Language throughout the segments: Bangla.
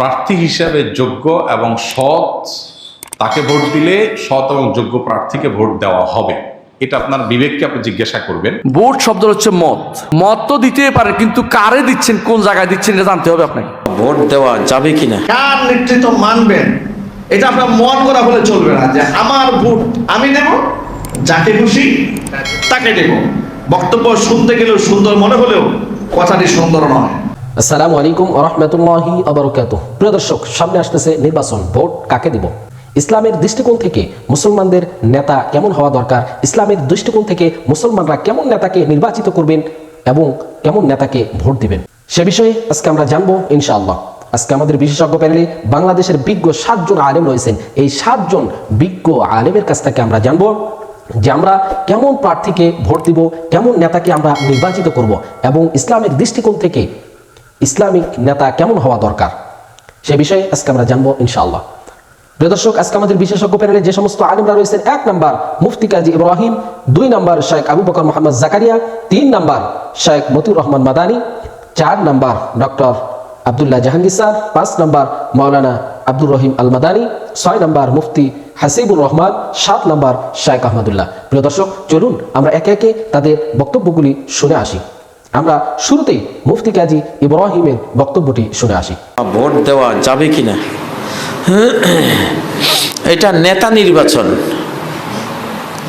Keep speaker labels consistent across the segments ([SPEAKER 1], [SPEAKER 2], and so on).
[SPEAKER 1] প্রার্থী হিসাবে যোগ্য এবং সৎ তাকে ভোট দিলে সৎ এবং যোগ্য প্রার্থীকে ভোট দেওয়া হবে। এটা আপনার বিবেককে আপনি জিজ্ঞাসা করবেন।
[SPEAKER 2] ভোট শব্দ হচ্ছে মত। মত তো দিতেই পারে, কিন্তু কারে দিচ্ছেন, কোন জায়গায় দিচ্ছেন, এটা জানতে হবে আপনাকে।
[SPEAKER 3] ভোট দেওয়া যাবে কিনা,
[SPEAKER 4] কার নেতৃত্ব মানবেন, এটা আপনার মন করা বলে চলবে না যে আমার ভোট আমি দেব, যাকে খুশি তাকে দেব। বক্তব্য শুনতে গেলেও সুন্দর মনে হলেও কথাটি সুন্দর নয়।
[SPEAKER 5] আসসালামু আলাইকুম ওয়া রাহমাতুল্লাহি ওয়া বারাকাতুহু। প্রিয় দর্শক, সামনে আসতেছে নির্বাচন, ভোট কাকে দিব? ইসলামের দৃষ্টিকোণ থেকে মুসলমানদের নেতা কেমন হওয়া দরকার, ইসলামের দৃষ্টিকোণ থেকে মুসলমানরা কেমন নেতাকে নির্বাচিত করবেন এবং কেমন নেতাকে ভোট দিবেন, সে বিষয়ে আজকে আমরা জানবো ইনশাআল্লাহ। আজকে আমাদের বিশেষজ্ঞ প্যানেলে বাংলাদেশের বিজ্ঞ 7 জন আলেম রয়েছেন। এই 7 জন বিজ্ঞ আলেমের কাছ থেকে আমরা জানবো যে আমরা কেমন প্রার্থীকে ভোট দিব, কেমন নেতাকে আমরা নির্বাচিত করব এবং ইসলামের দৃষ্টিকোণ থেকে ইসলামিক নেতা কেমন হওয়া দরকার, সে বিষয়ে আজকে আমরা জানবো ইনশাআল্লাহ। প্রিয় দর্শক, আজকে আমাদের বিশেষজ্ঞ প্যানেলে যে সমস্ত আলেমরা রয়েছেন: 1 নম্বর মুফতি কাজী ইব্রাহিম, 2 নম্বর শেখ আবু বকর মোহাম্মদ জাকারিয়া, 3 নম্বর শেখ মতিউর রহমান মাদানী, 4 নম্বর ডক্টর আব্দুল্লাহ জাহাঙ্গীর স্যার, 5 নম্বর মাওলানা আব্দুর রহিম আল মাদানী, 6 নম্বর মুফতি হাসিবুর রহমান, 7 নম্বর শেখ আহমদুল্লাহ। প্রিয় দর্শক, চলুন আমরা একে একে তাদের বক্তব্যগুলি শুনে আসি। আমরা শুরুতেই মুফতি কাজী ইব্রাহিমের বক্তব্যটি শুনে আসি।
[SPEAKER 3] ভোট দেওয়া যাবে কিনা, এটা নেতা নির্বাচন।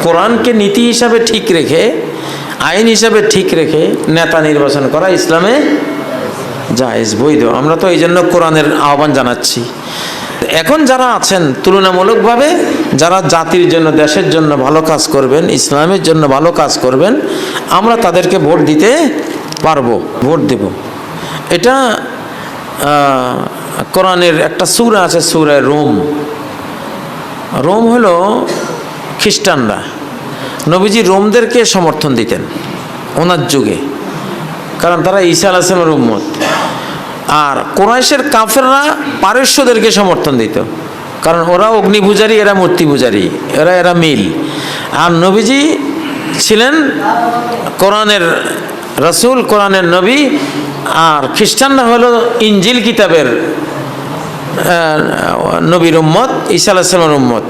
[SPEAKER 3] কোরআনকে নীতি হিসাবে ঠিক রেখে, আইন হিসাবে ঠিক রেখে নেতা নির্বাচন করা ইসলামে জায়েজ, বৈধ। আমরা তো এই জন্য কোরআনের আহ্বান জানাচ্ছি। এখন যারা আছেন তুলনামূলকভাবে যারা জাতির জন্য, দেশের জন্য ভালো কাজ করবেন, ইসলামের জন্য ভালো কাজ করবেন, আমরা তাদেরকে ভোট দিতে পারবো, ভোট দেব। এটা কোরআনের একটা সূরা আছে, সূরা রোম। রোম হলো খ্রিস্টানরা। নবীজি রোমদেরকে সমর্থন দিতেন ওনার যুগে, কারণ তারা ঈসা আলাইহিস সালামের উম্মত। আর কুরাইশের কাফেররা পারস্যদেরকে সমর্থন দিত, কারণ ওরা অগ্নি পূজারী, এরা মূর্তি পূজারী, এরা মিল। আর নবীজি ছিলেন কোরআনের রাসূল, কোরআনের নবী। আর খ্রিস্টানরা হলো ইনজিল কিতাবের নবীর উম্মত, ঈসা আলাইহিস সালামের উম্মত।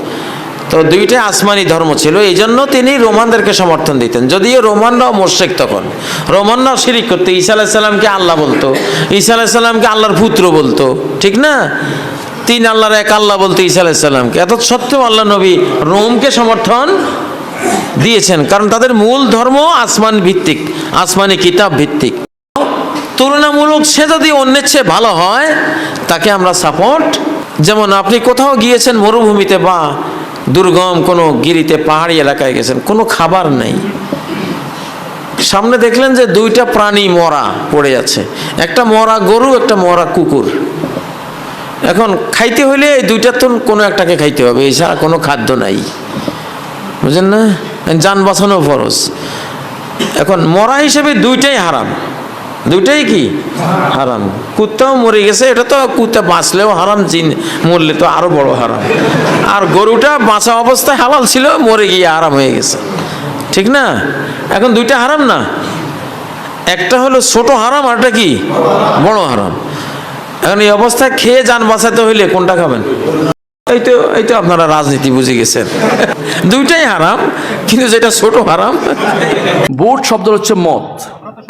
[SPEAKER 3] তো দুইটাই আসমানি ধর্ম ছিল, এই জন্য তিনি রোমানদেরকে সমর্থন দিতেন। যদিও রোমানরাও মুশরিক, তখন রোমানরাও শিরিক করতো, ঈসা আলাইহিস সালামকে আল্লাহ বলতো, ঈসা আলাইহিস সালামকে আল্লাহর পুত্র বলতো, ঠিক না? 3 আল্লাহর এক আল্লাহ বলতো ঈসা আলাইহিস সালামকে। এত সত্ত্বেও আল্লাহ নবী রোমকে সমর্থন দিয়েছেন, কারণ তাদের মূল ধর্ম আসমান ভিত্তিক, আসমানি কিতাব ভিত্তিক। তুলনামূলক সে যদি অন্যের চেয়ে ভালো হয়, তাকে আমরা সাপোর্ট। যেমন আপনি কোথাও গিয়েছেন মরুভূমিতে বা দুর্গম কোনো গিরিতে, পাহাড়ি এলাকায় গেছেন, কোনো খাবার নেই, সামনে দেখলেন যে 2টা প্রাণী মরা পড়ে আছে, একটা মরা গরু, একটা মরা কুকুর। এখন খাইতে হইলে এই 2টার তো কোনো একটাকে খাইতে হবে, এছাড়া কোনো খাদ্য নাই, বুঝলেন না? যান বাঁচানো ফরজ। এখন মরা হিসেবে 2টাই হারাম, 2টাই কি হারাম। কুত্তাও মরে গেছে, এটা তো কুত্তা বাঁচলেও হারাম, জিন মরলে তো আরো বড় হারাম। আর গরুটা বাঁচা অবস্থায় হালাল ছিল, মরে গিয়ে হারাম হয়ে গেছে, ঠিক না? এখন 2টা হারাম না, একটা হলো ছোট হারাম, আর একটা কি বড় হারাম। এখন এই অবস্থায় খেয়ে যান বাঁচাতে হইলে কোনটা খাবেন? এই তো আপনারা রাজনীতি বুঝে গেছেন। 2টাই হারাম, কিন্তু যেটা ছোট হারাম।
[SPEAKER 2] ভোট শব্দ হচ্ছে মত।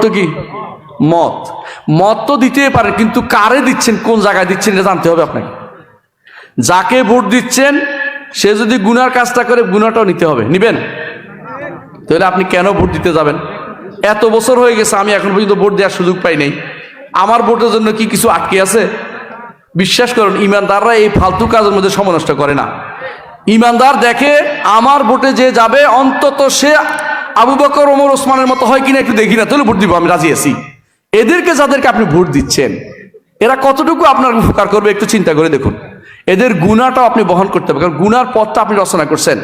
[SPEAKER 2] তো কি মত? মত তো দিতেই পারে, কিন্তু কারে দিচ্ছেন, কোন জায়গায় দিচ্ছেন, এটা জানতে হবে আপনাকে। যাকে ভোট দিচ্ছেন সে যদি গুনার কাজটা করে, গুনাটাও নিতে হবে। নিবেন? তাহলে আপনি কেন ভোট দিতে যাবেন? এত বছর হয়ে গেছে, আমি এখন পর্যন্ত ভোট দেওয়ার সুযোগ পাই নাই। আমার ভোটের জন্য কি কিছু আটকে আছে? বিশ্বাস করুন, ইমানদাররা এই ফালতু কাজের মধ্যে সময় নষ্ট করে না। ইমানদার দেখে আমার ভোটে যে যাবে, অন্তত সে আবু বকর, ওমর, ওসমানের মতো হয় কিনা একটু দেখি না, তাহলে ভোট দিব, আমি রাজি আছি। এদেরকে, যাদেরকে আপনি ভোট দিচ্ছেন, এরা কতটুকু আপনার উপকার করবে একটু চিন্তা করে দেখুন। এদের গুনাহটাও আপনি বহন করতে হবে, কারণ গুনার পথটা আপনি রচনা করছেন।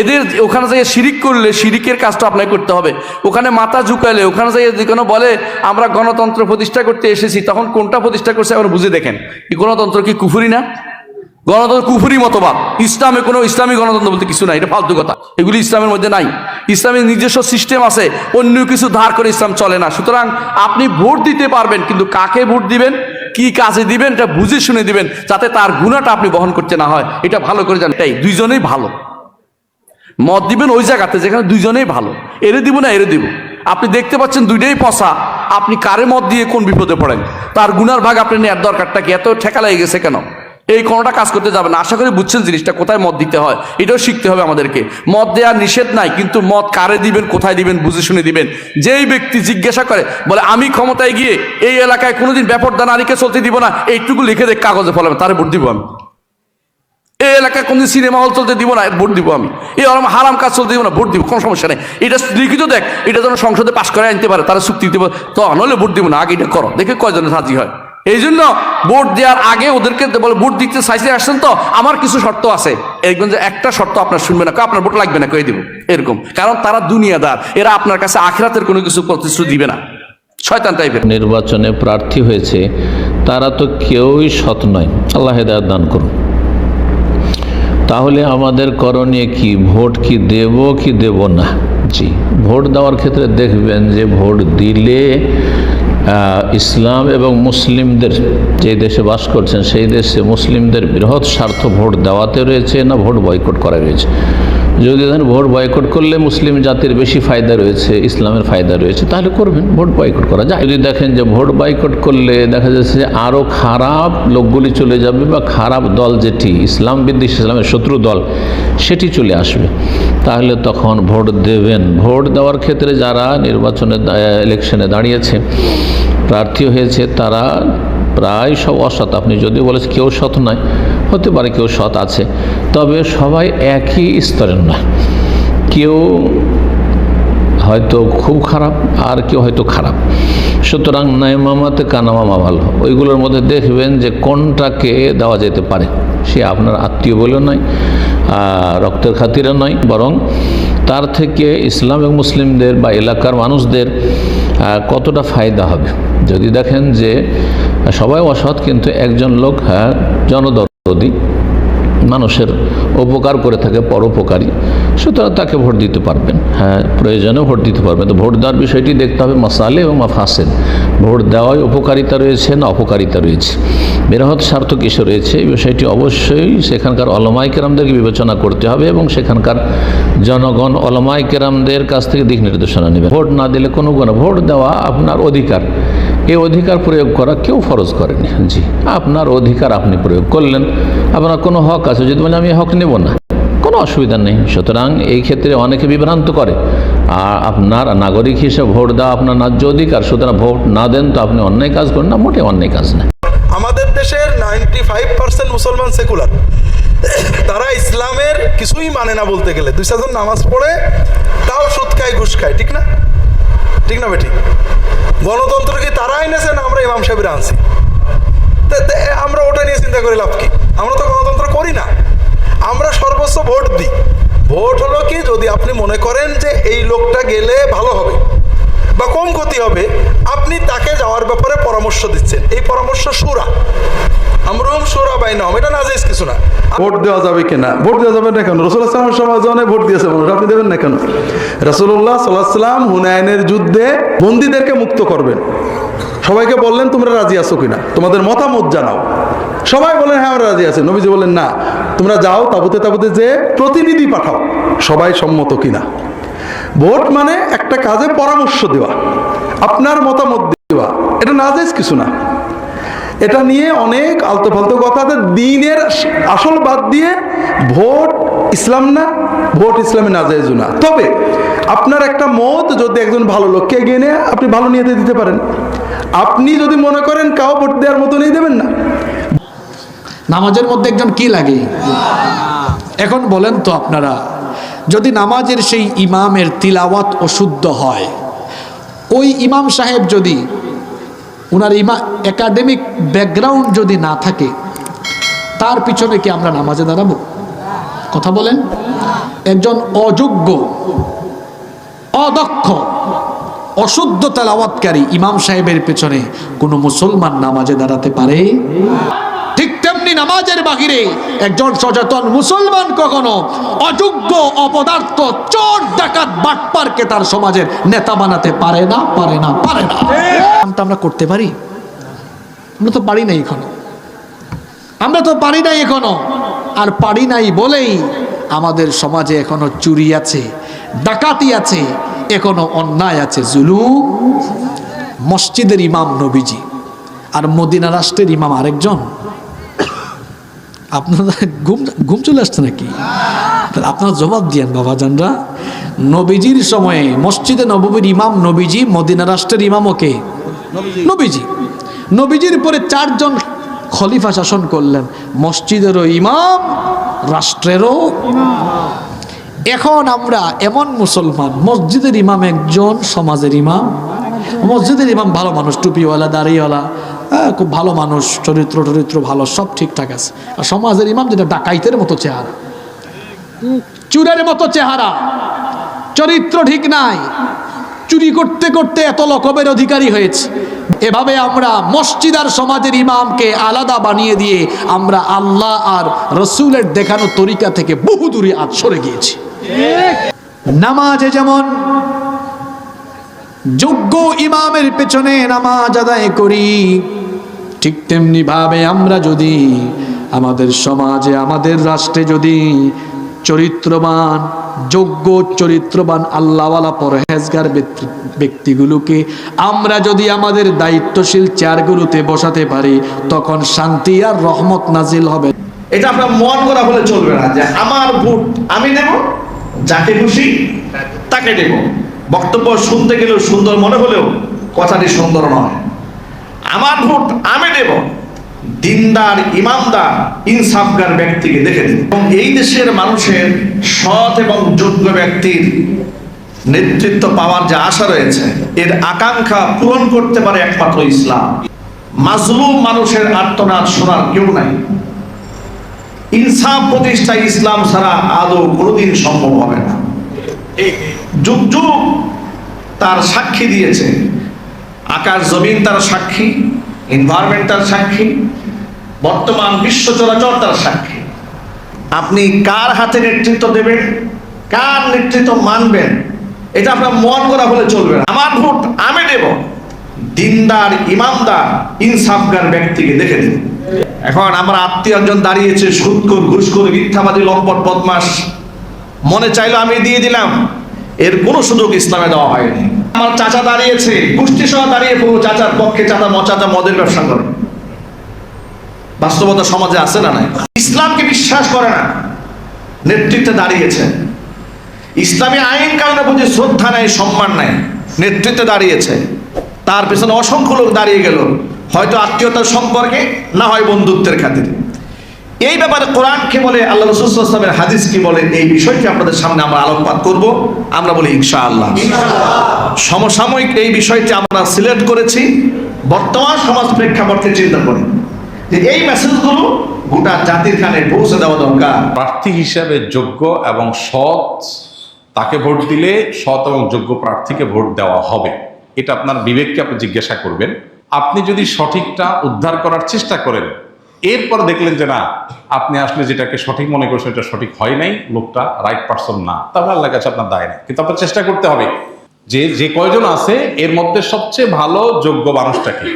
[SPEAKER 2] এদের ওখানে যাই শিরিক করলে শিরিকের কাজটা আপনাকে করতে হবে। ওখানে মাথা ঝুঁকালে, ওখানে যাই যদি কোনো বলে আমরা গণতন্ত্র প্রতিষ্ঠা করতে এসেছি, তখন কোনটা প্রতিষ্ঠা করছে এখন বুঝে দেখেন। এই গণতন্ত্র কি কুফরি না? গণতন্ত্র কুফরি মতবাদ। ইসলামে কোনো ইসলামী গণতন্ত্র বলতে কিছু নাই, এটা ফালতু কথা, এগুলি ইসলামের মধ্যে নাই। ইসলামের নিজস্ব সিস্টেম আছে, অন্য কিছু ধার করে ইসলাম চলে না। সুতরাং আপনি ভোট দিতে পারবেন, কিন্তু কাকে ভোট দিবেন কি কাজে দিবেন এটা বুঝে শুনে দিবেন, যাতে তার গুণাটা আপনি বহন করতে না হয়, এটা ভালো করে জানেন। তাই দুইজনেই ভালো। মদ দিবেন ওই জায়গাতে যেখানে দুইজনেই ভালো, এরে দিব না এরে দিব। আপনি দেখতে পাচ্ছেন দুইটাই পচা, আপনি কারে মদ দিয়ে কোন বিপদে পড়েন? তার গুনার ভাগ আপনি নেওয়ার দরকারটা কি? এত ঠেকা লেগে গেছে কেন? এই কোনোটা কাজ করতে যাবে না। আশা করি বুঝছেন জিনিসটা, কোথায় মদ দিতে হয় এটাও শিখতে হবে আমাদেরকে। মদ দেওয়ার নিষেধ নাই, কিন্তু মদ কারে দিবেন, কোথায় দিবেন, বুঝে শুনে দিবেন। যেই ব্যক্তি জিজ্ঞাসা করে বলে আমি ক্ষমতায় গিয়ে এই এলাকায় কোনোদিন ব্যাপারদা নারীকে চলতে দিব না, এইটুকু লিখে দেখ কাগজে ফলাবে, তারে ভোট দিব আমি। এই এলাকায় কোনদিন সিনেমা হল চলতে দিব না, ভোট দিব আমি। এই হারাম কাজ চলতে দিব না, ভোট দিব, কোনো সমস্যা নেই। এটা লিখিত দেখ, এটা যেন সংসদে পাশ করে আনতে পারে, তারা চুক্তি দিব, তো নইলে ভোট দিব না, আগে এটা করো, দেখে কয়জনের রাজি হয়। এই জন্য ভোট দেওয়ার আগে ওদেরকে বলে ভোট দিতে চাইতে আসছেন তো, আমার কিছু শর্ত আছে, দেখবেন যে একটা শর্ত আপনার শুনবে না, আপনার ভোট লাগবে না, কয়ে দিব এরকম। কারণ তারা দুনিয়াদার, এরা আপনার কাছে আখিরাতের কোনো কিছু প্রতিশ্রুতি দিবে না, শয়তান টাইপের।
[SPEAKER 6] নির্বাচনে প্রার্থী হয়েছে তারা তো কেউই সৎ নয়, আল্লাহ হেদায়েত দান করুন। তাহলে আমাদের করণীয় কি? ভোট কি দেব কি দেব না? জি, ভোট দেওয়ার ক্ষেত্রে দেখবেন যে ভোট দিলে ইসলাম এবং মুসলিমদের, যে দেশে বাস করছেন সেই দেশে মুসলিমদের বৃহৎ স্বার্থ ভোট দেওয়াতে রয়েছে না ভোট বয়কট করা রয়েছে। যদি দেখেন ভোট বয়কট করলে মুসলিম জাতির বেশি ফায়দা রয়েছে, ইসলামের ফায়দা রয়েছে, তাহলে করবেন, ভোট বয়কট করা যায়। যদি দেখেন যে ভোট বয়কট করলে দেখা যাচ্ছে যে আরও খারাপ লোকগুলি চলে যাবে, বা খারাপ দল যেটি ইসলাম বিদ্বেষী, ইসলামের শত্রু দল, সেটি চলে আসবে, তাহলে তখন ভোট দেবেন। ভোট দেওয়ার ক্ষেত্রে যারা নির্বাচনে ইলেকশনে দাঁড়িয়েছে, প্রার্থী হয়েছে, তারা প্রায় সব অসৎ। আপনি যদি বলেন কেউ সৎ নয়, হতে পারে কেউ সৎ আছে, তবে সবাই একই স্তরের নয়। কেউ হয়তো খুব খারাপ, আর কেউ হয়তো খারাপ। সুতরাং নাইমামাতে কানামামা ভালো, ওইগুলোর মধ্যে দেখবেন যে কোনটাকে দেওয়া যেতে পারে। সে আপনার আত্মীয় বলেও নয়, রক্তের খাতিরে নয়, বরং তার থেকে ইসলাম এবং মুসলিমদের বা এলাকার মানুষদের কতটা ফায়দা হবে। যদি দেখেন যে সবাই অসৎ, কিন্তু একজন লোক জনদরদি, মানুষের উপকার করে থাকে, পরোপকারী, সুতরাং তাকে ভোট দিতে পারবেন। হ্যাঁ, প্রয়োজনে ভোট দিতে পারবেন। তো ভোট দেওয়ার বিষয়টি দেখতে হবে মাসালে এবং মাফাসেদ। ভোট দেওয়ায় উপকারিতা রয়েছে না অপকারিতা রয়েছে, বৃহৎ স্বার্থ কিসে রয়েছে, এই বিষয়টি অবশ্যই সেখানকার ওলামায়ে কেরামদেরকে বিবেচনা করতে হবে, এবং সেখানকার জনগণ ওলামায়ে কেরামদের কাছ থেকে দিক নির্দেশনা নেবে। ভোট না দিলে কোনো গুণা, ভোট দেওয়া আপনার অধিকার, এই অধিকার প্রয়োগ করা কেউ ফরজ করেনি। জি, আপনার অধিকার আপনি প্রয়োগ করলেন, আপনার কোনো হক আছে, যদি বলেন আমি হক নেব না, কোনো অসুবিধা নেই। সুতরাং এই ক্ষেত্রে অনেকে বিভ্রান্ত করে, আর আপনার নাগরিক হিসেবে ভোট দেওয়া আপনার ন্যায্য অধিকার, সুতরাং ভোট না দেন তো আপনি অন্যায় কাজ করেন না, মোটে অন্যায় কাজ না।
[SPEAKER 7] আমাদের দেশের 95% মুসলমান সেকুলার, তারা ইসলামের কিছুই মানে না বলতে গেলে। 2-4 নামাজ পড়ে, তাও সুদ খায়, ঘুষ খায়, ঠিক না? ঠিক না বেটি? গণতন্ত্র কি তারা এনেছে না আমরা ইমাম সাহেবরা আনছি? আমরা ওটা নিয়ে চিন্তা করে লাভ কি? আমরা তো গণতন্ত্র করি না, আমরা সর্বোচ্চ ভোট দিই। ভোট হলো কি, যদি আপনি মনে করেন যে এই লোকটা গেলে ভালো হবে বা কম ক্ষতি হবে, আপনি তাকে যাওয়ার ব্যাপারে পরামর্শ দিচ্ছেন। এই পরামর্শ শুরা, আমরুম শুরা বাইনাহুম, এটা নাজায়েজ কিছু না।
[SPEAKER 8] ভোট দেওয়া যাবে কিনা? ভোট দেওয়া যাবে না কেন? রাসূলুল্লাহ সাল্লাল্লাহু আলাইহি ওয়াসাল্লাম ভোট দিয়েছে মানুষ, আপনি দেবেন না কেন? রাসূলুল্লাহ সাল্লাল্লাহু আলাইহি ওয়াসাল্লাম হুনাইনের যুদ্ধে বন্দীদেরকে মুক্ত করবেন, সবাইকে বললেন তোমরা রাজি আছো কিনা, তোমাদের মতামত জানাও। সবাই বলেন হ্যাঁ আমরা রাজি আছি। নবীজি বললেন না, তোমরা যাও তাবুতে তাবুতে যে প্রতিনিধি পাঠাও, সবাই সম্মত কিনা। ভোট মানে একটা কাজে পরামর্শ দেওয়া, আপনার মতামত দেওয়া, এটা নাজায়েজ কিছু না। এটা নিয়ে অনেক আলতো ফালতো কথা, দ্বীনের আসল বাদ দিয়ে ভোট ইসলাম না, ভোট ইসলামে নাজায়েজ না। তবে আপনার একটা মত যদি একজন ভালো লোককে এগিয়ে নিয়ে আপনি ভালো নিয়তে দিতে পারেন। আপনি যদি মনে করেন কাউ ভোট দেওয়ার মতো নেই, দেবেন না।
[SPEAKER 9] নামাজের মধ্যে একজন কি লাগে? এখন বলেন তো আপনারা, যদি নামাজের সেই ইমামের তিলাওয়াত অশুদ্ধ হয়, ওই ইমাম সাহেব যদি ওনার একাডেমিক ব্যাকগ্রাউন্ড যদি না থাকে, তার পিছনে কি আমরা নামাজে দাঁড়াবো? কথা বলেন। একজন অযোগ্য, অদক্ষ, অশুদ্ধ তেলাওয়াতকারী ইমাম সাহেবের পেছনে কোনো মুসলমান নামাজে দাঁড়াতে পারে? ঠিক তেমনি নামাজের বাহিরে একজন সচেতন মুসলমান কখনো অযোগ্য, অপদার্থ, চোর, ডাকাত, বাটপারকে তার সমাজের নেতা বানাতে পারে না, পারে না, পারে না। আমরা করতে পারি? আমরা তো পারি নাই এখনো, আমরা তো পারি নাই এখনো। আর পারি নাই বলেই আমাদের সমাজে এখনো চুরি আছে, ডাকাতি আছে, এখনো অন্যায় আছে, জুলুম। মসজিদের ইমাম নবীজি আর মদিনা রাষ্ট্রের ইমাম আরেকজন। আপনার ঘুম চলে আসছে নাকি? আপনার জবাব দিয়েন বাবা জানরা। নবীজির সময়ে মসজিদে নববীর ইমাম নবীজি, মদিনা রাষ্ট্রের ইমাম ওকে নবীজি। নবীজির পরে 4 জন খলিফা শাসন করলেন, মসজিদেরও ইমাম, রাষ্ট্রেরও। এখন আমরা এমন মুসলমান, মসজিদের ইমাম একজন, সমাজের ইমাম। মসজিদের ইমাম ভালো মানুষ, টুপিওয়ালা, দাড়িওয়ালা, খুব ভালো মানুষ, চরিত্র ভালো, সব ঠিকঠাক আছে। আর সমাজের ইমাম যেটা ডাকাইতের মতো চেহারা, চুরের মতো চেহারা, চরিত্র ঠিক নাই, চুরি করতে করতে এত লকবের অধিকারী হয়েছে। এভাবে আমরা মসজিদ আর সমাজের ইমামকে আলাদা বানিয়ে দিয়ে আমরা আল্লাহ আর রসুলের দেখানো তরিকা থেকে বহু দূরে আজ সরে গিয়েছি। নামাজে যেমন যোগ্য ইমামের পেছনে নামাজ আদায় করি, ঠিক তেমনি ভাবে আমরা যদি আমাদের সমাজে, আমাদের রাষ্ট্রে যদি চরিত্রবান, যোগ্য চরিত্রবান, আল্লাহওয়ালা, পরহেজগার ব্যক্তিগুলোকে আমরা যদি আমাদের দায়িত্বশীল চেয়ারগুলোতে বসাতে পারি, তখন শান্তি আর রহমত নাজিল হবে।
[SPEAKER 4] এটা আপনার মন করা হলে চলবে না যে আমার ভোট আমি দেব, যাকে খুশি তাকে দেব। বক্তব্য শুনতে গেলেও সুন্দর মনে হলেও কথাটি সুন্দর নয়। আমার ভোট আমি দেব দিনদার, ইমানদার, ইনসাফগার ব্যক্তিকে দেখে দেব। এবং এই দেশের মানুষের সৎ এবং যোগ্য ব্যক্তির নেতৃত্ব পাওয়ার যে আশা রয়েছে, এর আকাঙ্ক্ষা পূরণ করতে পারে একমাত্র ইসলাম। মাজলুম মানুষের আর্তনাদ শোনার কেউ নাই। ইনসাফ প্রতিষ্ঠায় ইসলাম ছাড়া আদৌ কোনোদিন সম্ভব হবে না। যুগ যুগ তার সাক্ষী দিয়েছে, আকাশ জমিন তার সাক্ষী, এনভায়রনমেন্ট তার সাক্ষী, বর্তমান বিশ্ব চরাচর তার সাক্ষী। আপনি কার হাতে নেতৃত্ব দেবেন, কার নেতৃত্ব মানবেন, এটা আপনার মন করা হলে চলবে না। আমার ভোট আমি দেব দিনদার, ইমানদার, ইনসাফগার ব্যক্তিকে দেখে দেব। এখন আমার আত্মীয় একজন দাঁড়িয়েছে, সুদখোর, ঘুষখোর, মিথ্যাবাদী, লম্পট, বদমাস, মনে চাইলো আমি দিয়ে দিলাম, এর কোনো সুযোগ ইসলামে দেওয়া হয়নি। আমার চাচা দাঁড়িয়েছে, গোষ্ঠী সহ দাঁড়িয়ে পুরো চাচার পক্ষে, চাচা মদের ব্যবসা করে। বাস্তবতা সমাজে আছে না নাই? ইসলামকে বিশ্বাস করে না, নেতৃত্বে দাঁড়িয়েছে। ইসলামী আইন কানুনের প্রতি শ্রদ্ধা নাই, সম্মান নাই, নেতৃত্বে দাঁড়িয়েছে। তার পেছনে অসংখ্য লোক দাঁড়িয়ে গেল, হয়তো আত্মীয়তার সম্পর্কে, না হয় বন্ধুত্বের খাতিরে। এই ব্যাপারে কোরআন কি বলে, আল্লাহ রাসূল সাল্লাল্লাহু আলাইহি ওয়াসাল্লামের হাদিস কি বলে, এই বিষয়টি আপনাদের সামনে আমরা আলোকপাত করব। আমরা বলি ইনশাআল্লাহ। সমসাময়িক এই বিষয়টি আমরা সিলেক্ট করেছি বর্তমান সমাজ প্রেক্ষাপটকে চিন্তা করে, যে এই মেসেজগুলো গোটা জাতির কানে পৌঁছে দেওয়া দরকার।
[SPEAKER 1] প্রার্থী হিসাবে যোগ্য এবং সৎ তাকে ভোট দিলে সৎ এবং যোগ্য প্রার্থীকে ভোট দেওয়া হবে। এটা আপনার বিবেককে আপনি জিজ্ঞাসা করবেন। আপনি যদি সঠিকটা উদ্ধার করার চেষ্টা করেন, এরপর দেখলেন যে না, আপনি আসলে যেটাকে সঠিক মনে করছেন এটা সঠিক হয় নাই, লোকটা রাইট পারসন না, তাহলে আল্লাহর কাছে আপনার দায় নেই। কিন্তু আপনার চেষ্টা করতে হবে যে কয়জন আছে এর মধ্যে সবচেয়ে ভালো যোগ্য মানুষটাকে,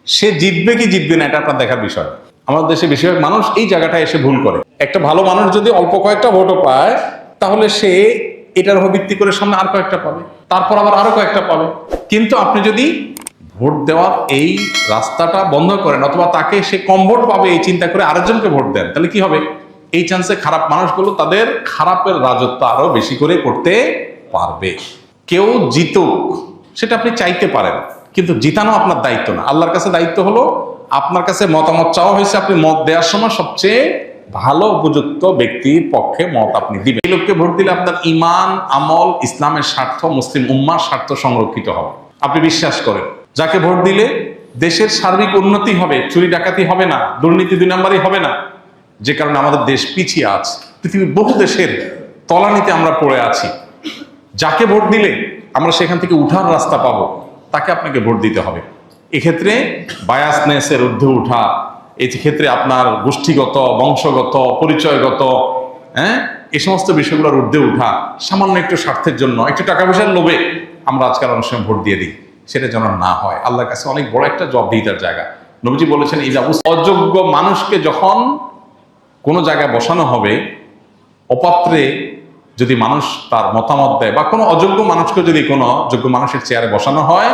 [SPEAKER 1] সে জিতবে কি জিতবে না এটা আপনার দেখার বিষয়। আমাদের দেশে বেশিরভাগ মানুষ এই জায়গাটায় এসে ভুল করে। একটা ভালো মানুষ যদি অল্প কয়েকটা ভোটও পায়, তাহলে সে এটার উপর ভিত্তি করে সামনে আর কয়েকটা পাবে, তারপর আবার আরো কয়েকটা পাবে। কিন্তু আপনি যদি ভোট দেওয়ার এই রাস্তাটা বন্ধ করেন, অথবা তাকে সে কম ভোট পাবে এই চিন্তা করে আরেকজনকে ভোট দেন, তাহলে কি হবে? এই চান্সে খারাপ মানুষগুলো তাদের খারাপের রাজত্ব আরো বেশি করে করতে পারবে। কেউ জিতুক সেটা আপনি চাইতে পারেন, কিন্তু জিতানো আপনার দায়িত্ব না। আল্লাহর কাছে দায়িত্ব হলো, আপনার কাছে মতামত চাওয়া হয়েছে, আপনি মত দেওয়ার সময় সবচেয়ে ভালো উপযুক্ত ব্যক্তির পক্ষে মত আপনি দিবেন। এই লোককে ভোট দিলে আপনার ঈমান, আমল, ইসলামের স্বার্থ, মুসলিম উম্মার স্বার্থ সংরক্ষিত হবে। আপনি বিশ্বাস করেন যাকে ভোট দিলে দেশের সার্বিক উন্নতি হবে, চুরি ডাকাতি হবে না, দুর্নীতি 2 নম্বরই হবে না, যে কারণে আমাদের দেশ পিছিয়ে আছে। পৃথিবীর বহু দেশের তলানিতে আমরা পড়ে আছি। যাকে ভোট দিলে আমরা সেখান থেকে উঠার রাস্তা পাবো, তাকে আপনাকে ভোট দিতে হবে। এক্ষেত্রে বায়াসনেসের ঊর্ধ্বে উঠা, এই ক্ষেত্রে আপনার গোষ্ঠীগত, বংশগত, পরিচয়গত, এই সমস্ত বিষয়গুলোর ঊর্ধ্বে উঠা, সামান্য একটু স্বার্থের জন্য, একটু টাকা পয়সার লোভে আমরা আজকাল অনেক সময় ভোট দিয়ে দিই, সেটা যেন না হয়। আল্লাহর কাছে অনেক বড় একটা জবাবদিহিতার জায়গা। নবীজি বলেছেন এই যে অযোগ্য মানুষকে যখন কোনো জায়গায় বসানো হবে, অপাত্রে যদি মানুষ তার মতামত দেয় বা কোনো অযোগ্য মানুষকে যদি কোনো যোগ্য মানুষের চেয়ারে বসানো হয়,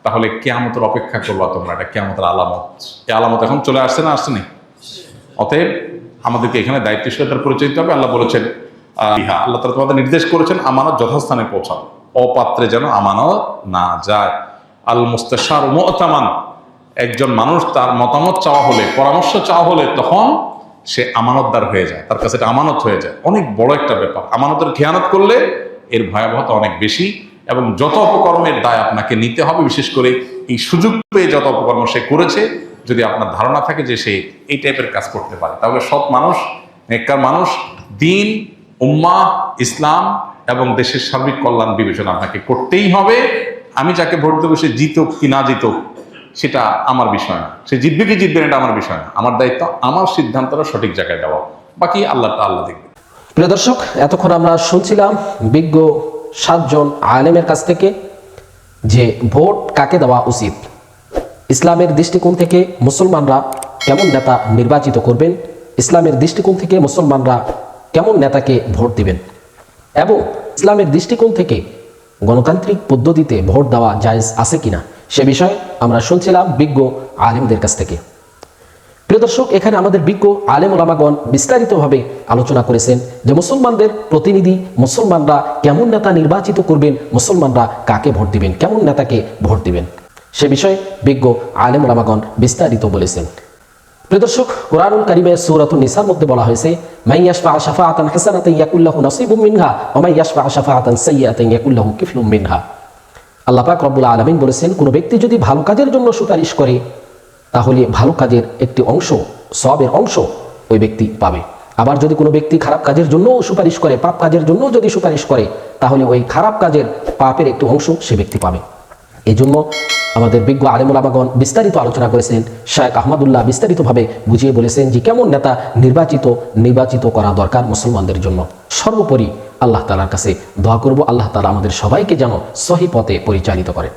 [SPEAKER 1] তাহলে কিয়ামতের অপেক্ষা করবা তোমরা। এটা কিয়ামতের আলামত। এই আলামত এখন চলে আসছে না আসছে না? অতএব আমাদেরকে এখানে দায়িত্বশীলতার পরিচয় দিতে হবে। আল্লাহ বলেছেন আল্লাহ তাআলা তোমাদের নির্দেশ করেছেন আমানত যথাস্থানে পৌঁছাও, অপাত্রে যেন আমানত না যায়। আল মুস্তাশার মু'তামান, একজন মানুষ তার মতামত চাওয়া হলে, পরামর্শ চাওয়া হলে তখন সে আমানতদার হয়ে যায়, তার কাছে এটা আমানত হয়ে যায়। অনেক বড় একটা ব্যাপার। আমানতের খেয়ানত করলে এর ভয়াবহতা অনেক বেশি, এবং যত অপকর্মের দায় আপনাকে নিতে হবে, বিশেষ করে এই সুযোগ পেয়ে যত অপকর্ম সে করেছে, যদি আপনার ধারণা থাকে যে সে এই টাইপের কাজ করতে পারে, তাহলে সৎ মানুষ, নেককার মানুষ, দিন, উম্মাহ, ইসলাম এবং দেশের সার্বিক কল্যাণ বিবেচনা আপনাকে করতেই হবে। আমি যাকে ভোট দেবো সে জিতুক কি না জিতুক সেটা আমার বিষয় না, সে জিতবে কি জিতবে না এটা আমার বিষয় না। আমার দায়িত্ব আমার সিদ্ধান্তটা সঠিক জায়গায় দেওয়া, বাকি আল্লাহ দেখবে।
[SPEAKER 5] প্রিয় দর্শক, এতক্ষণ আমরা শুনছিলাম বিজ্ঞ 7 জন আলেমের কাছ থেকে যে ভোট কাকে দেওয়া উচিত, ইসলামের দৃষ্টিকোণ থেকে মুসলমানরা কেমন নেতা নির্বাচিত করবেন, ইসলামের দৃষ্টিকোণ থেকে মুসলমানরা কেমন নেতাকে ভোট দিবেন, এবং ইসলামের দৃষ্টিকোণ থেকে গণতান্ত্রিক পদ্ধতিতে ভোট দেওয়া জায়েজ আছে কিনা সে বিষয়ে আমরা শুনছিলাম বিজ্ঞ আলেমদের কাছ থেকে। প্রিয় দর্শক, এখানে আমাদের বিজ্ঞ আলেম ওলামাগণ বিস্তারিতভাবে আলোচনা করেছেন যে মুসলমানদের প্রতিনিধি, মুসলমানরা কেমন নেতা নির্বাচিত করবেন, মুসলমানরা কাকে ভোট দিবেন, কেমন নেতাকে ভোট দিবেন সে বিষয়ে বিজ্ঞ আলেম ওলামাগণ বিস্তারিত বলেছেন। প্রিয় দর্শক, কুরআনুল কারীমের সূরাতুন নিসার মধ্যে বলা হয়েছে মান ইয়াশফা শাফাআতান হাসানাতান ইয়াকুল লাহু নাসিবুম মিনহা ওয়া মান ইয়াশফা শাফাআতান সাইয়্যাতান ইয়াকুল লাহু কিফলুম মিনহা। আল্লাহ পাক রব্বুল আলামিন বলেছেন, কোনো ব্যক্তি যদি ভালো কাজের জন্য সুপারিশ করে তাহলে ভালো কাজের একটি অংশ, সওয়াবের অংশ ওই ব্যক্তি পাবে। আবার যদি কোনো ব্যক্তি খারাপ কাজের জন্য সুপারিশ করে, পাপ কাজের জন্য যদি সুপারিশ করে, তাহলে ওই খারাপ কাজের পাপের একটি অংশ সে ব্যক্তি পাবে। এই জন্য আমাদের বিজ্ঞ আলেম ওলামাগণ বিস্তারিত আলোচনা করেছেন। শায়েখ আহমদুল্লাহ বিস্তারিতভাবে বুঝিয়ে বলেছেন যে কেমন নেতা নির্বাচিত করা দরকার মুসলমানদের জন্য। সর্বোপরি আল্লাহ তাআলার কাছে দোয়া করব, আল্লাহ তাআলা আমাদের সবাইকে যেন সহি পথে পরিচালিত করেন।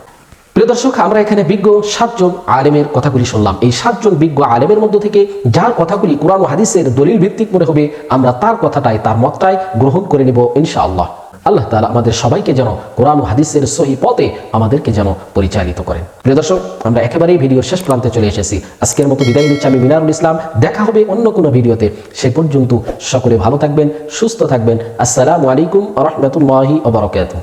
[SPEAKER 5] প্রিয় দর্শক, আমরা এখানে বিজ্ঞ 7 জন আলেমের কথাগুলি শুনলাম। এই 7 জন বিজ্ঞ আলেমের মধ্য থেকে যার কথাগুলি কোরআন ও হাদিসের দলিল ভিত্তিক মনে হবে, আমরা তার কথাটাই, তার মতটাই গ্রহণ করে নেব ইনশাআল্লাহ। আল্লাহ তাআলা আমাদের সবাইকে যেন কোরআন ও হাদিসের সহি পথে আমাদেরকে যেন পরিচালিত করেন। প্রিয় দর্শক, আমরা একেবারেই ভিডিওর শেষ প্রান্তে চলে এসেছি। আজকের মতো বিদায় নিচ্ছি আমি মিনারুল ইসলাম। দেখা হবে অন্য কোনো ভিডিওতে। সে পর্যন্ত সকলে ভালো থাকবেন, সুস্থ থাকবেন। আসসালামু আলাইকুম ওয়া রাহমাতুল্লাহি ওয়া বারাকাতুহু।